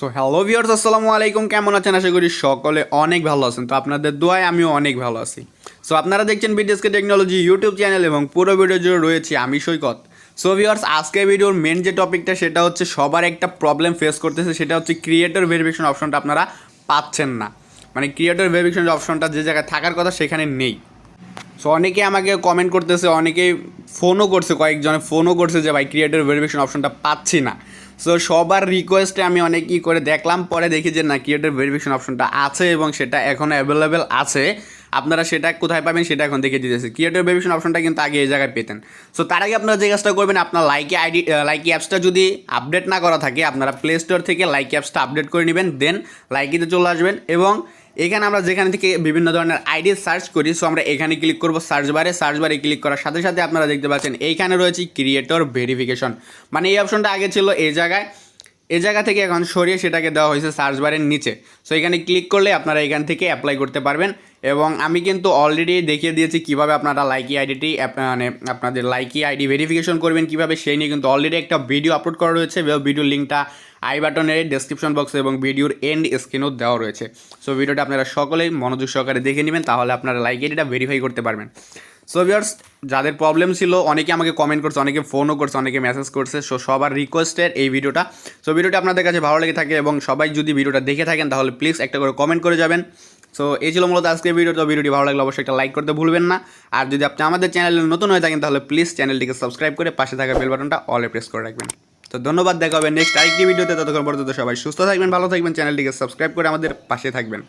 So hello viewers, আসসালামু আলাইকুম। কেমন আছেন? আশা করি সকলে অনেক ভালো আছেন। তো আপনাদের দোয়ায় আমিও অনেক ভালো আছি। সো আপনারা দেখছেন বিডিএসকে টেকনোলজি ইউটিউব চ্যানেল এবং পুরো ভিডিও জুড়ে রয়েছি আমি সৈকত। সো ভিউয়ার্স, আজকে ভিডিওর মেন যে টপিকটা সেটা হচ্ছে সবার একটা প্রবলেম ফেস করতেছে, সেটা হচ্ছে ক্রিয়েটর ভেরিফিকেশন অপশনটা আপনারা পাচ্ছেন না। মানে ক্রিয়েটর ভেরিফিকেশন অপশনটা যে জায়গায় থাকার কথা সেখানে নেই। সো অনেকে আমাকে কমেন্ট করতেছে, অনেকেই ফোনও করছে, কয়েকজনে ফোনও করছে যে ভাই ক্রিয়েটর ভেরিফিকেশন অপশনটা পাচ্ছি না। সো সবার রিকোয়েস্টে আমি অনেক ই করে দেখলাম, পরে দেখি যে না, ক্রিয়েটর ভেরিফিকেশন অপশনটা আছে এবং সেটা এখনও অ্যাভেলেবেল আছে। আপনারা সেটা কোথায় পাবেন সেটা এখন দেখে দিতেছে। ক্রিয়েটর ভেরিফিকেশন অপশনটা কিন্তু আগে এই জায়গায় পেতেন। সো তার আগে আপনারা যে কাজটা করবেন, আপনার লাইকি অ্যাপসটা যদি আপডেট না করা থাকে, আপনারা প্লে স্টোর থেকে লাইকি অ্যাপসটা আপডেট করে নেবেন, দেন লাইকিতে চলে আসবেন এবং এখানে আমরা যেখানে থেকে বিভিন্ন ধরনের আইডি সার্চ করি, সো আমরা এখানে ক্লিক করব সার্চ বারে ক্লিক করার সাথে সাথে আপনারা দেখতে পাচ্ছেন এইখানে রয়েছে ক্রিয়েটর ভেরিফিকেশন। মানে এই অপশনটা আগে ছিল এই জায়গা থেকে এখন সরিয়ে সেটাকে দেওয়া হয়েছে সার্চ বারের নিচে। সো এখানে ক্লিক করলে আপনারা এখান থেকে অ্যাপ্লাই করতে পারবেন এবং আমি কিন্তু অলরেডি দেখিয়ে দিয়েছি কীভাবে আপনারা লাইকি আইডিটি মানে আপনাদের লাইকি আইডি ভেরিফিকেশন করবেন কীভাবে, সেই নিয়ে কিন্তু অলরেডি একটা ভিডিও আপলোড করা রয়েছে। ভিডিওর লিঙ্কটা আই বাটনের ডেসক্রিপশন বক্সে এবং ভিডিওর এন্ড স্ক্রিনেও দেওয়া রয়েছে। সো ভিডিওটা আপনারা সকলেই মনোযোগ সহকারে দেখে নেবেন, তাহলে আপনারা লাইকি আইডিটা ভেরিফাই করতে পারবেন। সো ভিউয়ার্স, যাদের প্রবলেম ছিল অনেকে আমাকে কমেন্ট করছে, অনেকে ফোনও করছে, অনেকে মেসেজ করছে। সো সবার রিকোয়েস্টের এই ভিডিওটা। সো ভিডিওটা আপনাদের কাছে ভালো লেগে থাকে এবং সবাই যদি ভিডিওটা দেখে থাকেন তাহলে প্লিজ একটা করে কমেন্ট করে যাবেন। সো এই ছিল মূলত আজকের ভিডিও। তো ভিডিওটি ভালো লাগলে অবশ্যই একটা লাইক করতে ভুলবেন না। আর যদি আপনি আমাদের চ্যানেলে নতুন হয়ে থাকেন তাহলে প্লিজ চ্যানেলটিকে সাবস্ক্রাইব করে পাশে থাকা বেল বাটনটা অলে প্রেস করে রাখবেন। তো ধন্যবাদ, দেখা হবে নেক্সট আরেকটি ভিডিওতে। ততক্ষণ পর্যন্ত সবাই সুস্থ থাকবেন, ভালো থাকবেন, চ্যানেলটিকে সাবস্ক্রাইব করে আমাদের পাশে থাকবেন।